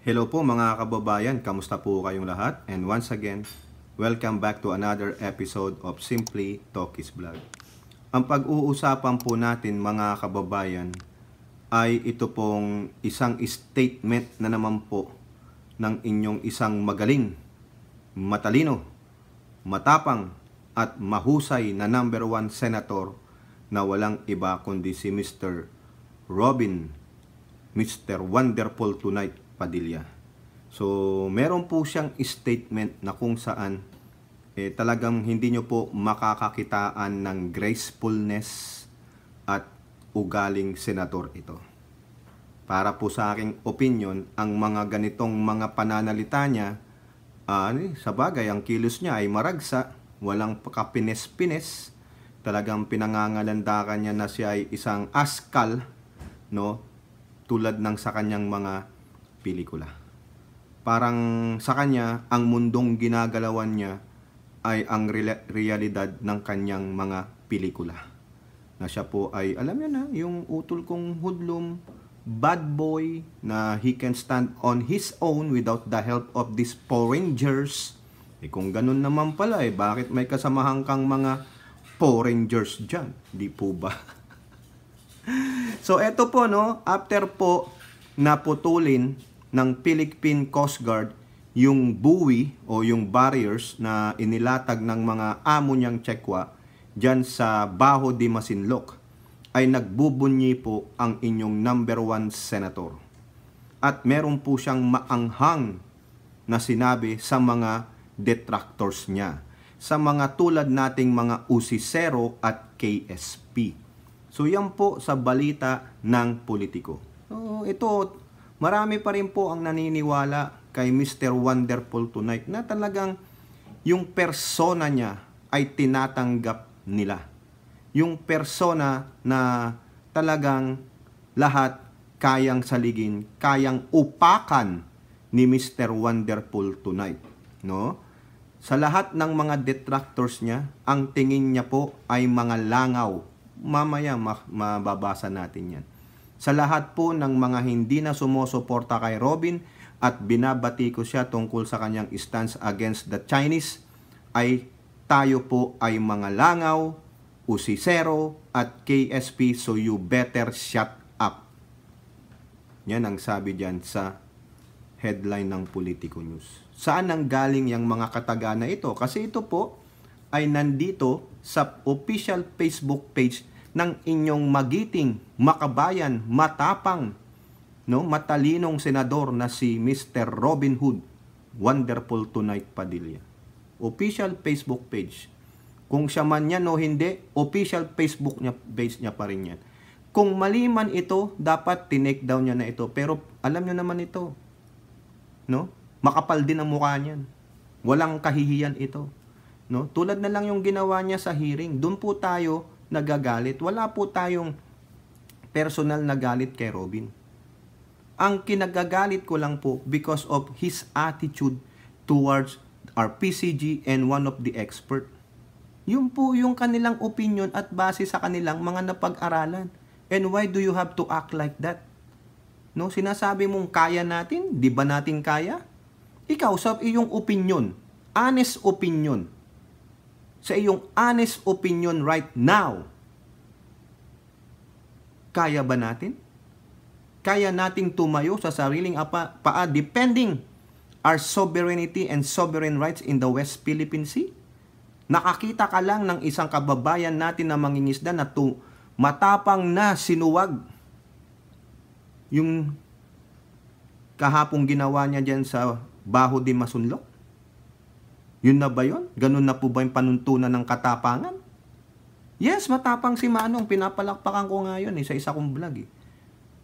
Hello po mga kababayan, kamusta po kayong lahat? And once again, welcome back to another episode of Simply Talkies Vlog. Ang pag-uusapan po natin mga kababayan ay ito pong isang statement na naman po ng inyong isang magaling, matalino, matapang at mahusay na number 1 senator na walang iba kundi si Mr. Robin, Mr. Wonderful Tonight Padilla. So, meron po siyang statement na kung saan talagang hindi nyo po makakakitaan ng gracefulness at ugaling senador ito. Para po sa aking opinion, ang mga ganitong mga pananalita niya, sa bagay, ang kilos niya ay maragsa, walang kapines-pines, talagang pinangangalandakan niya na siya ay isang askal, no? Tulad ng sa kanyang mga pelikula. Parang sa kanya, ang mundong ginagalawan niya ay ang realidad ng kanyang mga pelikula. Na siya po ay, alam niyo na, yung utol kong hoodlum, bad boy, na he can stand on his own without the help of these Power Rangers. Kung ganun naman pala, bakit may kasamahan kang mga Power Rangers dyan? Di po ba? So, eto po, no, after po naputulin ng Philippine Coast Guard yung buoy o yung barriers na inilatag ng mga amo niyang Tsekwa dyan sa Baho de Masinloc, ay nagbubunyi po ang inyong number 1 senator. At meron po siyang maanghang na sinabi sa mga detractors niya, sa mga tulad nating mga Usisero at KSP. So yan po sa balita ng politiko. So ito, marami pa rin po ang naniniwala kay Mr. Wonderful Tonight na talagang yung persona niya ay tinatanggap nila. Yung persona na talagang lahat kayang saligin, kayang upakan ni Mr. Wonderful Tonight, no? Sa lahat ng mga detractors niya, ang tingin niya po ay mga langaw. Mamaya mababasa natin yan. Sa lahat po ng mga hindi na sumusuporta kay Robin at binabati ko siya tungkol sa kanyang stance against the Chinese, ay tayo po ay mga langaw, Usisero at KSP, so you better shut up. Yan ang sabi dyan sa headline ng Politico News. Saan ang galing yung mga kataga na ito? Kasi ito po ay nandito sa official Facebook page ng inyong magiting, makabayan, matapang, no, matalinong senador na si Mr. Robin Hood, Wonderful Tonight Padilla. Official Facebook page. Kung siya man yan o hindi, official Facebook niya, page niya pa rin yan. Kung mali man ito, dapat tinake down niya na ito. Pero alam niyo naman ito, no? Makapal din ang mukha niyan. Walang kahihiyan ito, no? Tulad na lang yung ginawa niya sa hearing. Doon po tayo nagagalit. Wala po tayong personal na galit kay Robin. Ang kinagagalit ko lang po because of his attitude towards our PCG and one of the expert. Yun po yung kanilang opinion at base sa kanilang mga napag-aralan. And why do you have to act like that? No, sinasabi mong kaya natin, di ba natin kaya? Ikaw sa iyong opinion, honest opinion, sa iyong honest opinion right now, kaya ba natin? Kaya nating tumayo sa sariling paa defending our sovereignty and sovereign rights in the West Philippine Sea? Nakakita ka lang ng isang kababayan natin na mangingisda na matapang na sinuwag yung kahapong ginawa niya dyan sa Baho de Masinloc. Yun na ba yun? Ganun na po ba yung panuntunan ng katapangan? Yes, matapang si Manong. Pinapalakpakan ko nga yun sa isa kong vlog.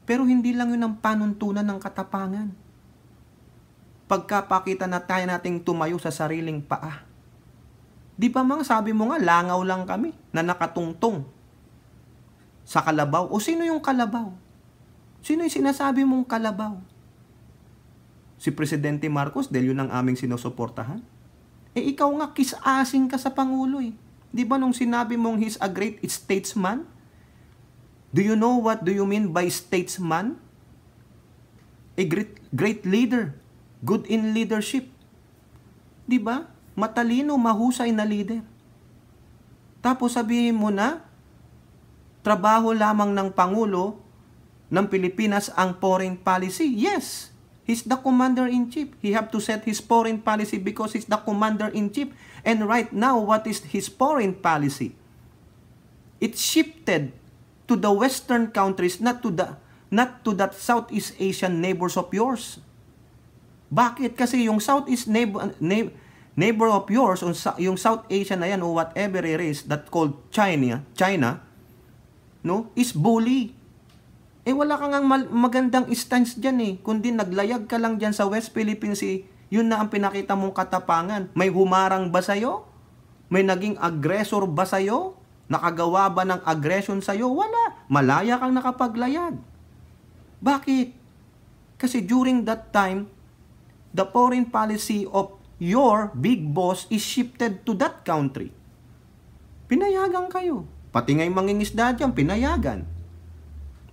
Pero hindi lang yun ang panuntunan ng katapangan. Pagkapakita na tayo nating tumayo sa sariling paa. Di ba mga sabi mo nga, langaw lang kami na nakatungtong sa kalabaw. O sino yung kalabaw? Sino yung sinasabi mong kalabaw? Si Presidente Marcos, dahil yun ang aming sinusuportahan? Ikaw nga, kiss-asing ka sa Pangulo eh. Di ba nung sinabi mong he's a great statesman? Do you know what do you mean by statesman? a great leader, good in leadership. 'Di ba? Matalino, mahusay na leader. Tapos sabihin mo na, trabaho lamang ng Pangulo ng Pilipinas ang foreign policy. Yes, he's the commander-in-chief. He have to set his foreign policy because he's the commander-in-chief. And right now, what is his foreign policy? It shifted to the Western countries, not to that Southeast Asian neighbors of yours. Bakit? Kasi yung Southeast neighbor of yours, yung South Asia na yan, or whatever it is that called China, no, is bully. Wala kang magandang stance dyan kundi naglayag ka lang dyan sa West Philippine Sea, yun na ang pinakita mong katapangan. May humarang ba sa'yo? May naging aggressor ba sa'yo? Nakagawa ba ng aggression sa'yo? Wala. Malaya kang nakapaglayag. Bakit? Kasi during that time, the foreign policy of your big boss is shifted to that country. Pinayagan kayo. Pati nga'y mangingisda dyan, pinayagan.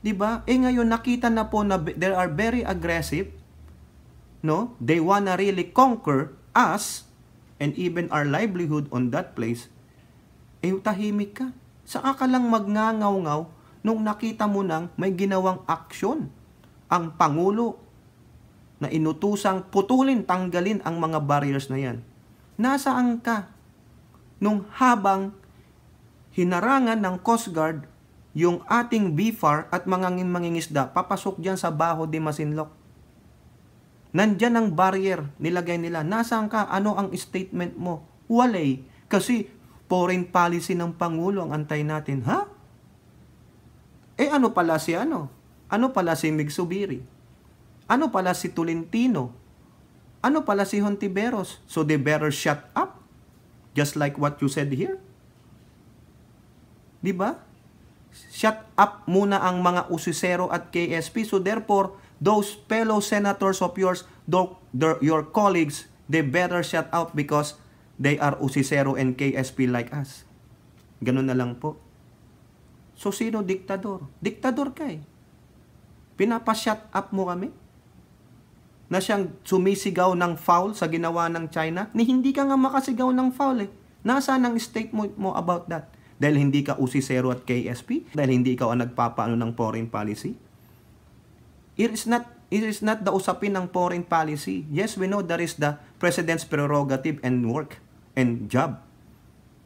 Diba? Ngayon nakita na po na they are very aggressive. No? They wanna really conquer us and even our livelihood on that place. Tahimik ka. Saka ka lang magngangaw-ngaw nung nakita mo nang may ginawang aksyon ang Pangulo na inutusang putulin, tanggalin ang mga barriers na yan. Nasaan ka nung habang hinarangan ng Coast Guard yung ating BFAR at mga mangingisda papasok dyan sa Baho de Masinloc? Nandyan ang barrier, nilagay nila. Nasaan ka? Ano ang statement mo? Walay. Kasi foreign policy ng Pangulo ang antay natin. Ha? Ano pala si ano? Ano pala si Migsubiri? Ano pala si Tolentino? Ano pala si Hontiveros? So they better shut up? Just like what you said here? Diba? Shut up muna ang mga usisero at KSP. So therefore, those fellow senators of yours, your colleagues, they better shut up because they are usisero and KSP like us. Ganun na lang po. So sino diktador? Diktador ka Pinapa-shut up mo kami? Na siyang sumisigaw ng foul sa ginawa ng China? Hindi ka nga makasigaw ng foul Nasaan ang statement mo about that? Dahil hindi ka usisero at KSP? Dahil hindi ikaw ang nagpapaano ng foreign policy? It is not the usapin ng foreign policy. Yes, we know there is the President's prerogative and work and job.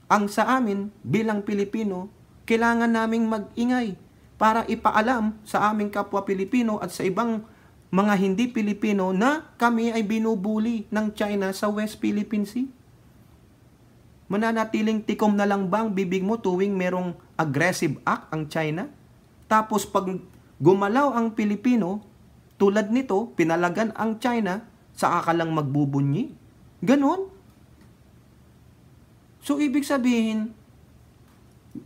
Ang sa amin, bilang Pilipino, kailangan naming mag-ingay para ipaalam sa aming kapwa Pilipino at sa ibang mga hindi Pilipino na kami ay binubuli ng China sa West Philippine Sea. Mananatiling tikom na lang bang bibig mo tuwing merong aggressive act ang China? Tapos pag gumalaw ang Pilipino, tulad nito, pinalagan ang China, saka ka lang magbubunyi. Ganon. So, ibig sabihin,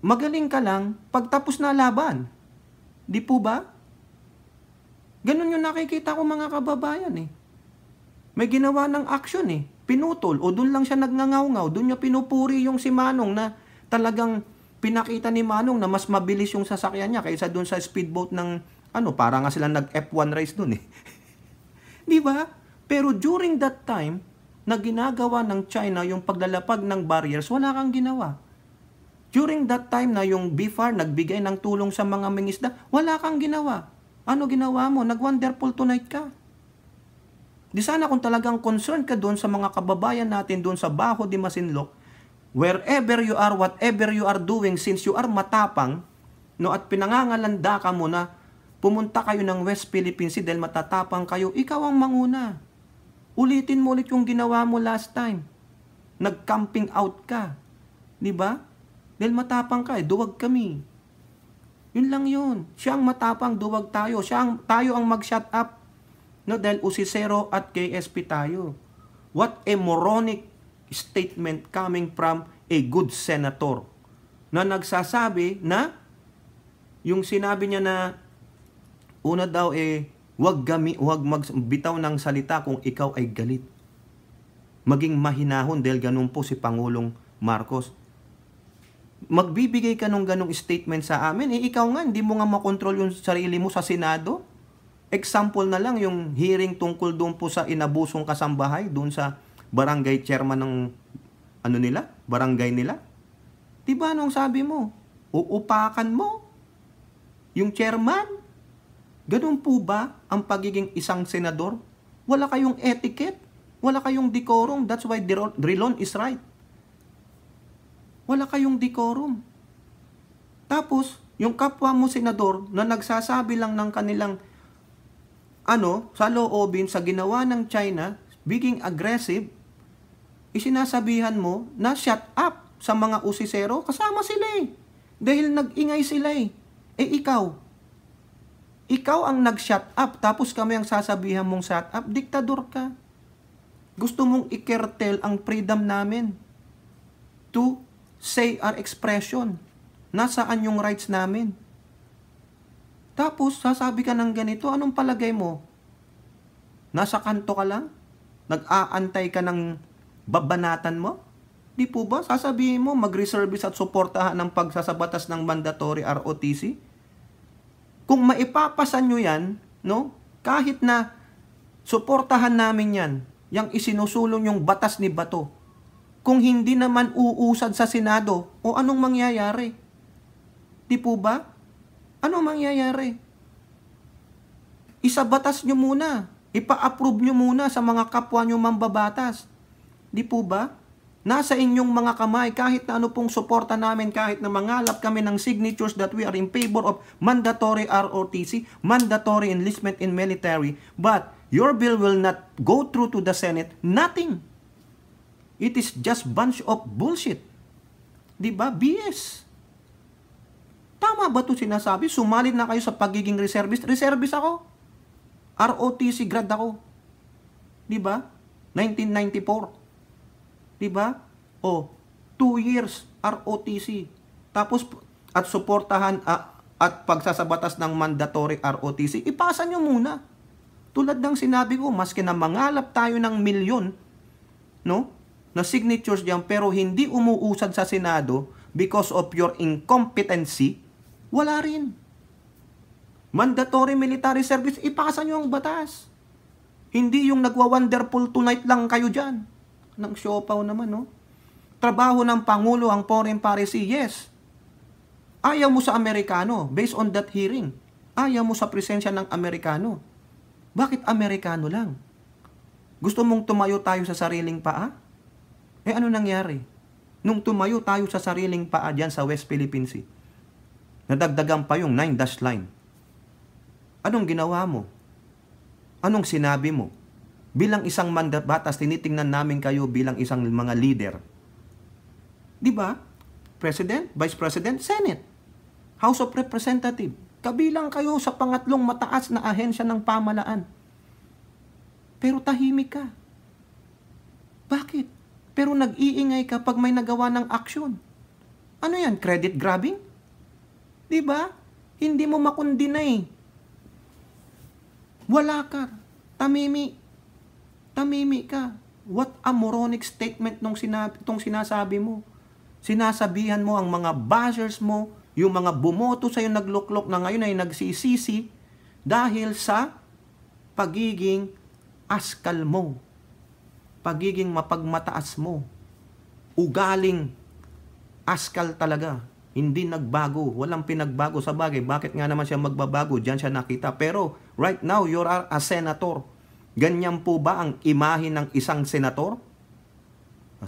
magaling ka lang pagtapos na laban. Di po ba? Ganon yung nakikita ko mga kababayan May ginawa ng action Pinutol o doon lang siya nagngangaw-ngaw. Doon niya pinupuri yung si Manong na talagang pinakita ni Manong na mas mabilis yung sasakyan niya kaysa doon sa speedboat ng para nga sila nag-F1 race doon Di ba? Pero during that time, na ginagawa ng China yung paglalapag ng barriers, wala kang ginawa. During that time na yung BFAR nagbigay ng tulong sa mga mangingisda, wala kang ginawa. Ano ginawa mo? Nag-wonderful tonight ka. Di sana kung talagang concerned ka doon sa mga kababayan natin doon sa Baho de Masinloc, wherever you are, whatever you are doing, since you are matapang, at pinangangalanda ka mo na pumunta kayo ng West Philippine Sea dahil matatapang kayo, ikaw ang manguna. Ulitin mo ulit yung ginawa mo last time. Nag-camping out ka. Di ba? Dahil matapang ka duwag kami. Yun lang yun. Siya ang matapang, duwag tayo. Tayo ang mag-shut up. Dahil usisero at KSP tayo. What a moronic statement coming from a good senator na nagsasabi na yung sinabi niya na una daw huwag magbitaw ng salita kung ikaw ay galit. Maging mahinahon dahil ganun po si Pangulong Marcos. Magbibigay ka ng ganung statement sa amin, ikaw nga, hindi mo nga makontrol yung sarili mo sa Senado. Example na lang yung hearing tungkol doon po sa inabusong kasambahay doon sa barangay chairman ng barangay nila. Diba anong sabi mo? Uupakan mo yung chairman? Ganun po ba ang pagiging isang senador? Wala kayong etiquette, wala kayong decorum. That's why Drilon is right. Wala kayong decorum. Tapos, yung kapwa mo senador na nagsasabi lang ng kanilang sa loobin sa ginawa ng China, being aggressive, isinasabihan mo na shut up sa mga usisero, kasama sila eh. Dahil nag-ingay sila eh. Ikaw ang nag-shut up, tapos kami ang sasabihan mong shut up, diktador ka. Gusto mong i-curtail ang freedom namin to say our expression. Nasaan yung rights namin? Tapos, sasabi ka ng ganito, anong palagay mo? Nasa kanto ka lang? Nag-aantay ka ng babanatan mo? Di po ba? Sasabihin mo, mag-reservice at suportahan ng pagsasabatas ng mandatory ROTC? Kung maipapasan nyo yan, kahit na suportahan namin yan, yung isinusulong yung batas ni Bato, kung hindi naman uusad sa Senado, o anong mangyayari? Di po ba? Ano mangyayari? Isabatas nyo muna. Ipa-approve nyo muna sa mga kapwa nyo mambabatas. Di po ba? Nasa inyong mga kamay, kahit na ano pong suporta namin, kahit na mangalap kami ng signatures that we are in favor of mandatory ROTC, mandatory enlistment in military, but your bill will not go through to the Senate, nothing. It is just bunch of bullshit. Di ba? BS. Tama ba ito sinasabi? Sumalit na kayo sa pagiging reservist? Reservist ako. ROTC grad ako. Di ba? 1994. Di ba? 2 years ROTC. Tapos, at suportahan at pagsasabatas ng mandatory ROTC, ipasa nyo muna. Tulad ng sinabi ko, maski na mangalap tayo ng milyon, na signatures diyan, pero hindi umuusad sa Senado because of your incompetency, wala rin. Mandatory military service, ipasa nyo ang batas. Hindi yung nagwa-wonderful tonight lang kayo dyan. Nang siopaw naman, Trabaho ng Pangulo ang foreign policy, yes. Ayaw mo sa Amerikano, based on that hearing. Ayaw mo sa presensya ng Amerikano. Bakit Amerikano lang? Gusto mong tumayo tayo sa sariling paa? Ano nangyari? Nung tumayo tayo sa sariling paa dyan sa West Philippine Sea, nadagdagan pa yung 9-dash line. Anong ginawa mo? Anong sinabi mo? Bilang isang mandabatas, tinitingnan namin kayo bilang isang mga leader. Di ba? President, Vice President, Senate, House of Representatives. Kabilang kayo sa pangatlong mataas na ahensya ng pamalaan. Pero tahimik ka. Bakit? Pero nag-iingay ka pag may nagawa ng aksyon. Ano yan? Credit grabbing? Diba? Hindi mo makundinay. Wala ka. Tamimi ka. What a moronic statement itong sinasabi mo. Sinasabihan mo ang mga bashers mo, yung mga bumoto sa'yo nagluklok na ngayon ay nagsisisi dahil sa pagiging askal mo. Pagiging mapagmataas mo. Ugaling askal talaga. Hindi nagbago. Walang pinagbago sa bagay. Bakit nga naman siya magbabago? Diyan siya nakita. Pero right now, you are a senator. Ganyan po ba ang imahe ng isang senator?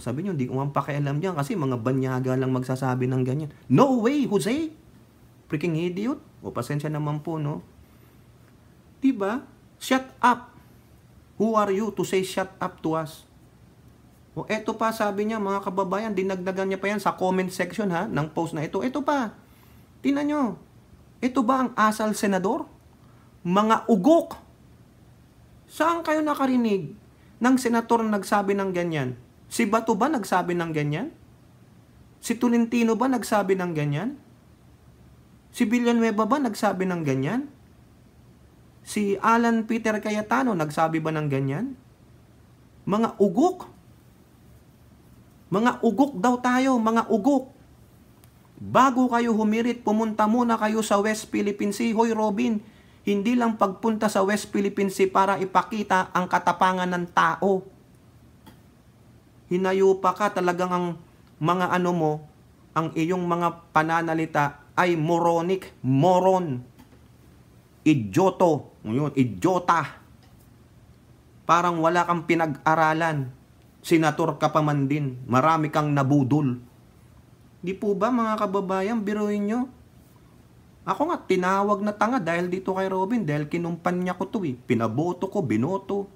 Sabi niyo, hindi ko man pakialam diyan kasi mga banyaga lang magsasabi ng ganyan. No way, Jose! Freaking idiot. Pasensya naman po, Diba? Shut up. Who are you to say shut up to us? Eto pa, sabi niya, mga kababayan, dinagdagan niya pa yan sa comment section ng post na ito. Eto pa, tingnan nyo. Ito ba ang asal senador? Mga ugok. Saan kayo nakarinig ng senator na nagsabi ng ganyan? Si Bato ba nagsabi ng ganyan? Si Tolentino ba nagsabi ng ganyan? Si Villanueva ba nagsabi ng ganyan? Si Alan Peter Cayetano nagsabi ba ng ganyan? Mga ugok. Mga ugok daw tayo, mga ugok. Bago kayo humirit, pumunta muna kayo sa West Philippine Sea. Hoy Robin, Hindi lang pagpunta sa West Philippine Sea para ipakita ang katapangan ng tao. Hinayupa ka, talagang ang mga ano mo, ang iyong mga pananalita ay moronic, moron, idyoto, idyota. Parang wala kang pinag-aralan. Senator ka pa man din. Marami kang nabudol. Di po ba mga kababayan, biruin nyo? Ako nga, tinawag na tanga dahil dito kay Robin, dahil kinumpan niya ko to eh. Pinaboto ko, binoto.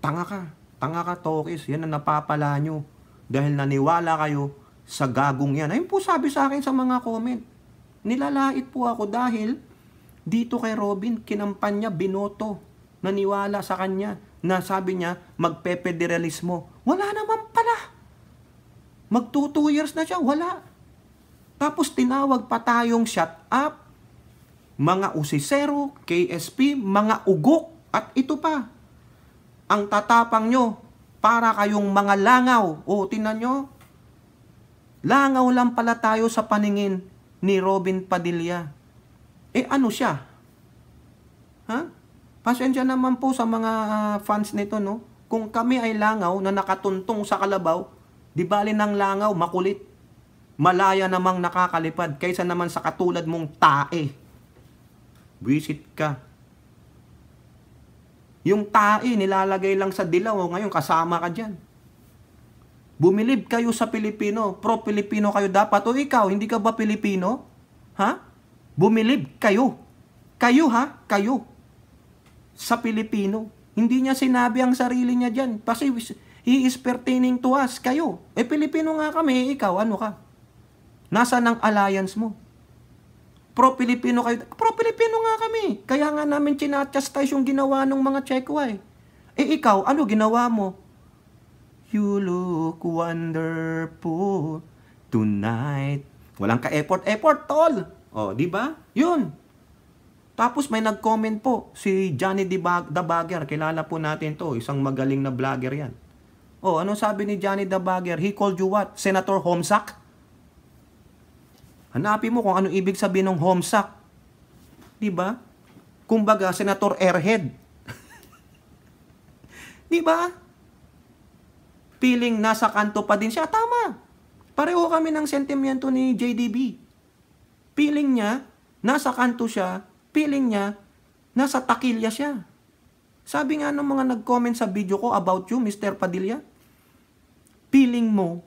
Tanga ka, Tokis. Yan ang napapala nyo. Dahil naniwala kayo sa gagong yan. Ayun po sabi sa akin sa mga comment. Nilalait po ako dahil dito kay Robin, kinampan niya, binoto. Naniwala sa kanya. Na sabi niya, magpepederalismo. Wala naman pala. Mag 2 years na siya, wala. Tapos tinawag pa tayong shut up, mga usisero, KSP, mga ugok, at ito pa. Ang tatapang nyo, para kayong mga langaw. O, tinan nyo, langaw lang pala tayo sa paningin ni Robin Padilla. Eh ano siya? Ha? Pasensya naman po sa mga fans nito, no? Kung kami ay langaw na nakatuntong sa kalabaw, di bali ng langaw, makulit. Malaya namang nakakalipad kaysa naman sa katulad mong tae. Visit ka. Yung tae, nilalagay lang sa dilaw, ngayon kasama ka dyan. Bumilib kayo sa Pilipino, pro-Pilipino kayo dapat. O ikaw, hindi ka ba Pilipino? Ha? Bumilib kayo. Kayo ha? Kayo. Sa Pilipino. Hindi niya sinabi ang sarili niya dyan. Kasi he is pertaining to us. Kayo. Eh, Pilipino nga kami. Ikaw, ano ka? Nasaan ang alliance mo? Pro-Pilipino kayo. Pro-Pilipino nga kami. Kaya nga namin chinachastise yung ginawa ng mga Chekwa eh. Eh, ikaw, ano ginawa mo? You look wonderful tonight. Walang ka-effort, tol. O, di ba? Yun. Tapos may nag-comment po, si Johnny the Bagger, kilala po natin to, isang magaling na vlogger yan. Oh, ano sabi ni Johnny the Bagger? He called you what? Senator Homesack? Hanapin mo kung ano ibig sabihin ng Homesack. Diba? Kumbaga, Senator Airhead. Diba? Feeling nasa kanto pa din siya. Tama. Pareho kami ng sentimento ni JDB. Feeling niya, nasa kanto siya. Feeling niya, nasa takilya siya. Sabi nga ng mga nag-comment sa video ko about you, Mr. Padilla, feeling mo,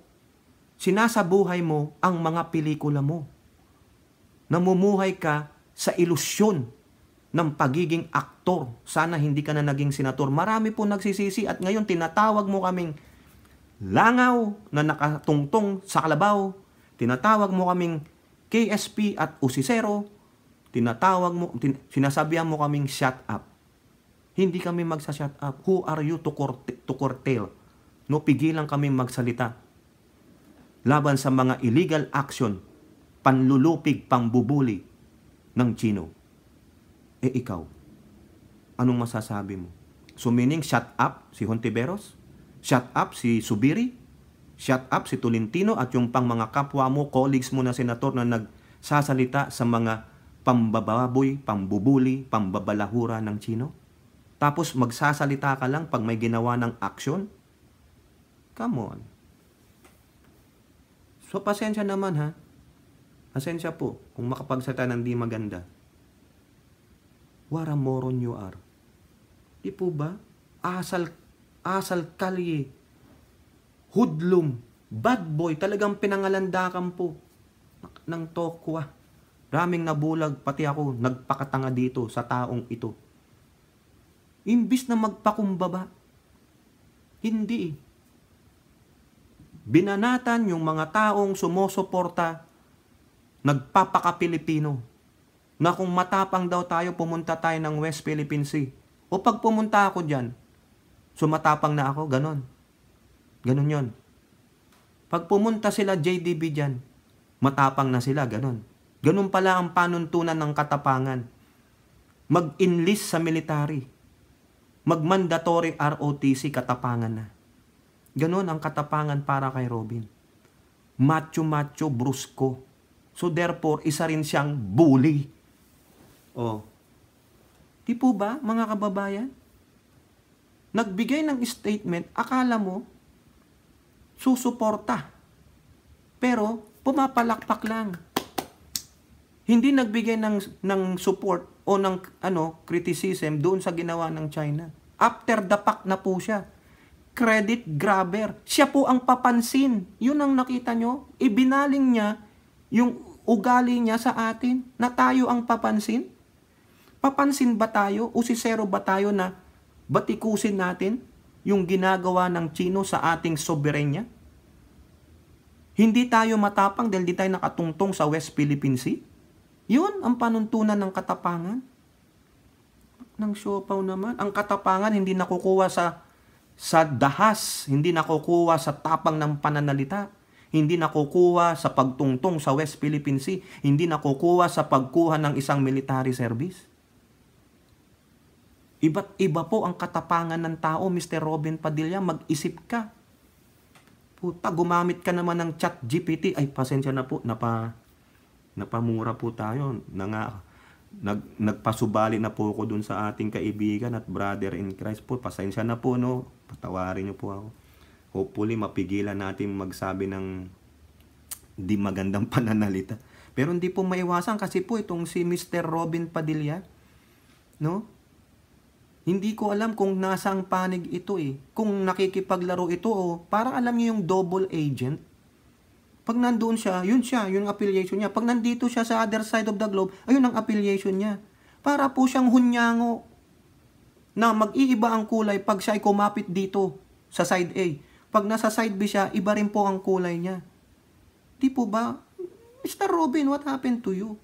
sinasabuhay mo ang mga pelikula mo. Namumuhay ka sa ilusyon ng pagiging aktor. Sana hindi ka na naging senator. Marami po nagsisisi at ngayon tinatawag mo kaming langaw na nakatungtong sa kalabaw. Tinatawag mo kaming KSP at usisero. Sinasabihan mo kaming shut up. Hindi kami magsa-shut up. Who are you to curtail? No, pigilan kami magsalita laban sa mga illegal action, panlulupig, pambubuli ng Chino. Eh ikaw, anong masasabi mo? So meaning, shut up si Hontiveros? Shut up si Subiri? Shut up si Tolentino at yung pang mga kapwa mo, colleagues mo na senator na nagsasalita sa mga pambababoy, pambubuli, pambabalahura ng Chino? Tapos magsasalita ka lang pag may ginawa ng action? Come on. So pasensya naman ha. Pasensya po kung makapagsalita ng di maganda. What a moron you are. Di po ba? Asal kalye. Hoodlum. Bad boy. Talagang pinangalandakan po ng tokwa. Raming nabulag, pati ako, nagpakatanga dito sa taong ito. Imbis na magpakumbaba, hindi. Binanatan yung mga taong sumusuporta, nagpapaka-Pilipino, na kung matapang daw tayo, pumunta tayo ng West Philippine Sea. O pag pumunta ako dyan, sumatapang na ako, ganon. Ganon yon. Pag pumunta sila JDB dyan, matapang na sila, ganon. Ganon pala ang panuntunan ng katapangan. Mag-enlist sa military. Mag-mandatory ROTC, katapangan na. Ganon ang katapangan para kay Robin. Macho-macho, brusko. So therefore, isa rin siyang bully. Oh. Di po ba, mga kababayan? Nagbigay ng statement, akala mo, susuporta. Pero, pumapalakpak lang. Hindi nagbigay ng support o ng criticism doon sa ginawa ng China. After the fact na po siya. Credit grabber. Siya po ang papansin. Yun ang nakita nyo. Ibinaling niya yung ugali niya sa atin na tayo ang papansin. Papansin ba tayo o sisero ba tayo na batikusin natin yung ginagawa ng Chino sa ating soberenya? Hindi tayo matapang dahil di tayo nakatungtong sa West Philippine Sea? Yun ang panuntunan ng katapangan. Ng siopaw naman. Ang katapangan hindi nakukuha sa dahas, hindi nakukuha sa tapang ng pananalita, hindi nakukuha sa pagtungtong sa West Philippine Sea, hindi nakukuha sa pagkuha ng isang military service. Iba't iba po ang katapangan ng tao, Mr. Robin Padilla, mag-isip ka. Puta, gumamit ka naman ng ChatGPT. Ay, pasensya na po, napamura po tayo. Nagpasubali na po ako dun sa ating kaibigan at brother in Christ po. Pasensya na po, no? Patawarin niyo po ako. Hopefully, mapigilan natin magsabi ng di magandang pananalita. Pero hindi po maiwasan kasi po itong si Mr. Robin Padilla, no? Hindi ko alam kung nasang panig ito eh. Kung nakikipaglaro ito o parang alam niyo yung double agent. Pag nandoon siya, yun yung affiliation niya. Pag nandito siya sa other side of the globe, ayun ang affiliation niya. Para po siyang hunyango na mag-iiba ang kulay pag siya ay kumapit dito sa side A. Pag nasa side B siya, iba rin po ang kulay niya. Di po ba? Mr. Robin, what happened to you?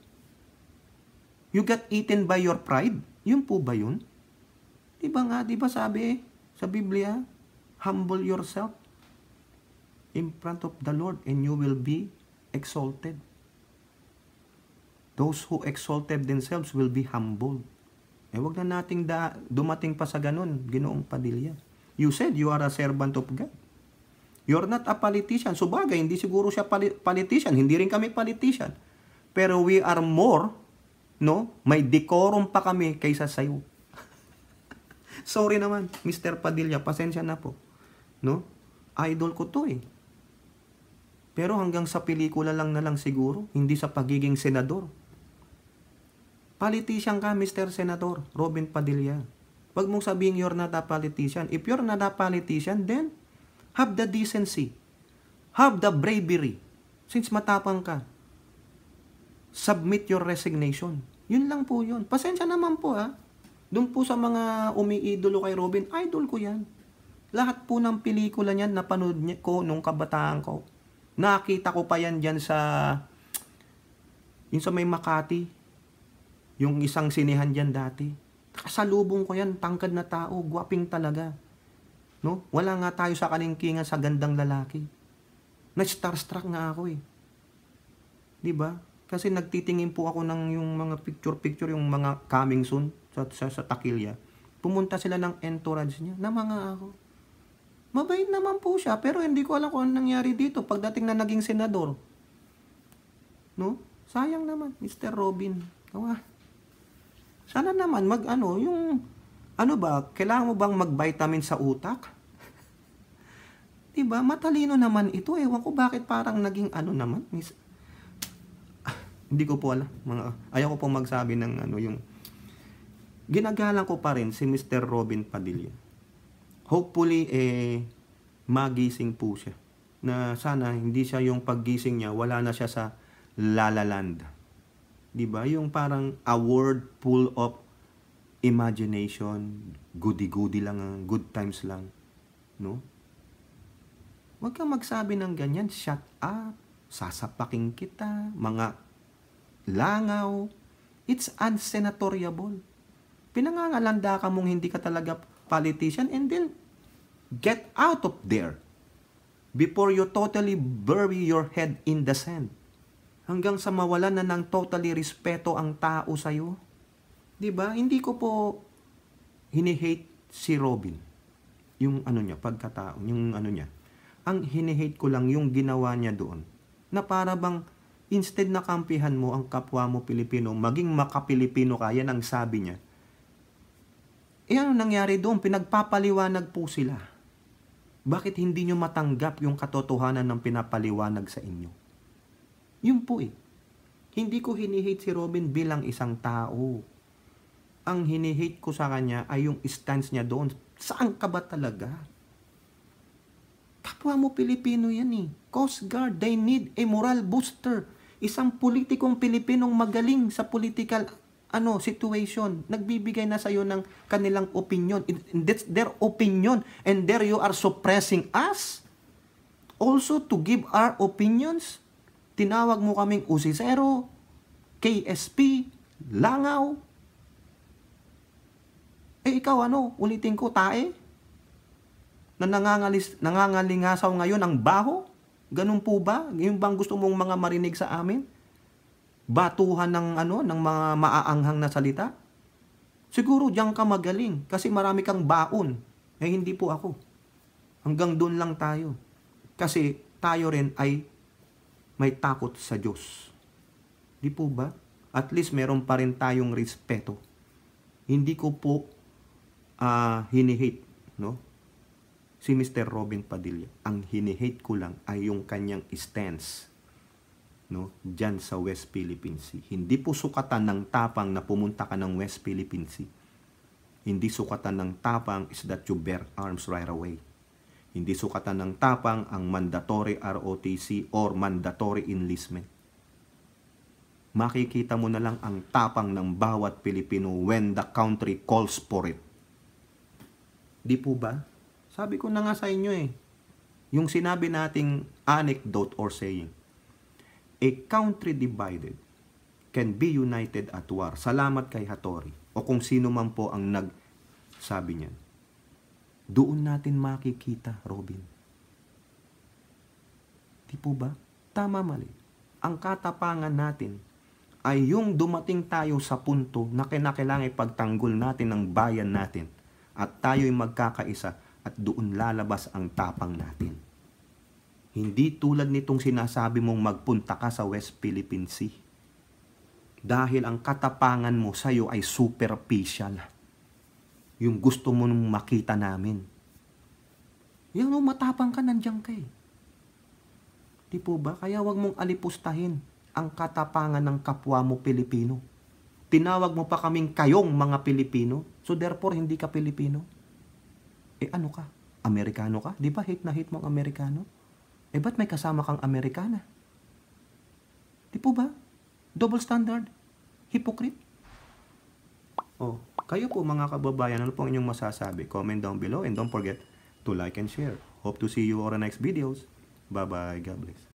You got eaten by your pride? Yun po ba yun? Di ba sabi sa Biblia, humble yourself in front of the Lord and you will be exalted. Those who exalted themselves will be humbled. Wag na nating dumating pa sa ganun, Ginoong Padilla. You said you are a servant of God. You're not a politician. Subagay, hindi siguro siya politician. Hindi rin kami politician. Pero we are more, no? May decorum pa kami kaysa sayo. Sorry naman, Mr. Padilla, pasensya na po. No? Idol ko to eh. Pero hanggang sa pelikula lang na lang siguro, hindi sa pagiging senador. Politician ka, Mr. Senador Robin Padilla. Wag mong sabihin you're not a politician. If you're not a politician, then have the decency. Have the bravery. Since matapang ka, submit your resignation. Yun lang po yun. Pasensya naman po ha. Doon po sa mga umiidolo kay Robin, idol ko yan. Lahat po ng pelikula niyan napanood ko nung kabataan ko. Nakita ko pa yan dyan yung sa may Makati. Yung isang sinihan dyan dati. Kasalubong ko yan, tangkad na tao, gwaping talaga. No? Wala nga tayo sa kalingkingan sa gandang lalaki. Na-starstruck nga ako eh. Diba? Kasi nagtitingin po ako ng yung mga picture-picture, yung mga coming soon sa Takilya. Pumunta sila ng entourage niya. Na mga ako. Mabait naman po siya, pero hindi ko alam kung anong nangyari dito pagdating na naging senador. No? Sayang naman, Mr. Robin. Sana naman kailangan mo bang mag-vitamin sa utak? Diba? Matalino naman ito. Ewan ko bakit parang naging naman. Hindi ko po alam. Ayaw ko pong magsabi ng yung ginagalang ko pa rin si Mr. Robin Padilla. Hopefully, magising po siya. Na sana, hindi siya yung paggising niya, wala na siya sa La La Land. Diba? Yung parang a world full of imagination, goody-goody lang, good times lang. No? Huwag kang magsabi ng ganyan, shut up, sasapaking kita, mga langaw. It's unsenatoriable. Pinangangalanda ka mong hindi ka talaga politician and then get out of there before you totally bury your head in the sand. Hanggang sa mawalan na ng totally respeto ang tao sa'yo. Diba? Hindi ko po hinihate si Robin. Yung niya, pagkatao, yung niya. Ang hinihate ko lang yung ginawa niya doon. Na para bang instead na kampihan mo ang kapwa mo Pilipino, maging makapilipino ka, yan ang sabi niya. ano nangyari doon? Pinagpapaliwanag po sila. Bakit hindi nyo matanggap yung katotohanan ng pinapaliwanag sa inyo? Yun po eh. Hindi ko hinihate si Robin bilang isang tao. Ang hinihate ko sa kanya ay yung stance niya doon. Saan ka ba talaga? Kapwa mo Pilipino yan eh. Coast Guard, they need a moral booster. Isang politikong Pilipinong magaling sa political situation. Nagbibigay na sa'yo ng kanilang opinion. That's their opinion. And there you are suppressing us. Also to give our opinions. Tinawag mo kaming usisero, KSP, langaw. Ikaw ulitin ko, tae? Na nangangalingasaw ngayon ang baho? Ganun po ba? Yung bang gusto mong mga marinig sa amin? Batuhan ng ng mga maaanghang na salita? Siguro diyan ka magaling kasi marami kang baon. Hindi po ako. Hanggang doon lang tayo. Kasi tayo rin ay may takot sa Diyos. Di po ba? At least meron pa rin tayong respeto. Hindi ko po hinihate, no? Si Mr. Robin Padilla. Ang hinihate ko lang ay yung kanyang stance, no? Diyan sa West Philippine Sea. Hindi po sukatan ng tapang na pumunta ka ng West Philippine Sea. Hindi sukatan ng tapang is that you bear arms right away. Hindi sukatan ng tapang ang mandatory ROTC or mandatory enlistment. Makikita mo na lang ang tapang ng bawat Pilipino when the country calls for it. Di po ba? Sabi ko na nga sa inyo eh. Yung sinabi nating anecdote or saying, a country divided can be united at war. Salamat kay Hattori. O kung sino man po ang nagsabi niyan. Doon natin makikita, Robin. Di po ba? Tama mali. Ang katapangan natin ay yung dumating tayo sa punto na kinakailangan ipagtanggol natin ang bayan natin at tayo'y magkakaisa at doon lalabas ang tapang natin. Hindi tulad nitong sinasabi mong magpunta ka sa West Philippine Sea. Dahil ang katapangan mo sa'yo ay superficial. Yung gusto mo nung makita namin. Yung matapang ka, nandiyan ka eh. Di po ba? Kaya wag mong alipustahin ang katapangan ng kapwa mo Pilipino. Tinawag mo pa kaming kayong mga Pilipino. So therefore, hindi ka Pilipino. Ano ka? Amerikano ka? Di ba hate na hate mo ang Amerikano? Ba't may kasama kang Amerikana? Di po ba? Double standard? Hypocrite? Kayo po mga kababayan, ano po ang inyong masasabi? Comment down below and don't forget to like and share. Hope to see you on the next videos. Bye-bye. God bless.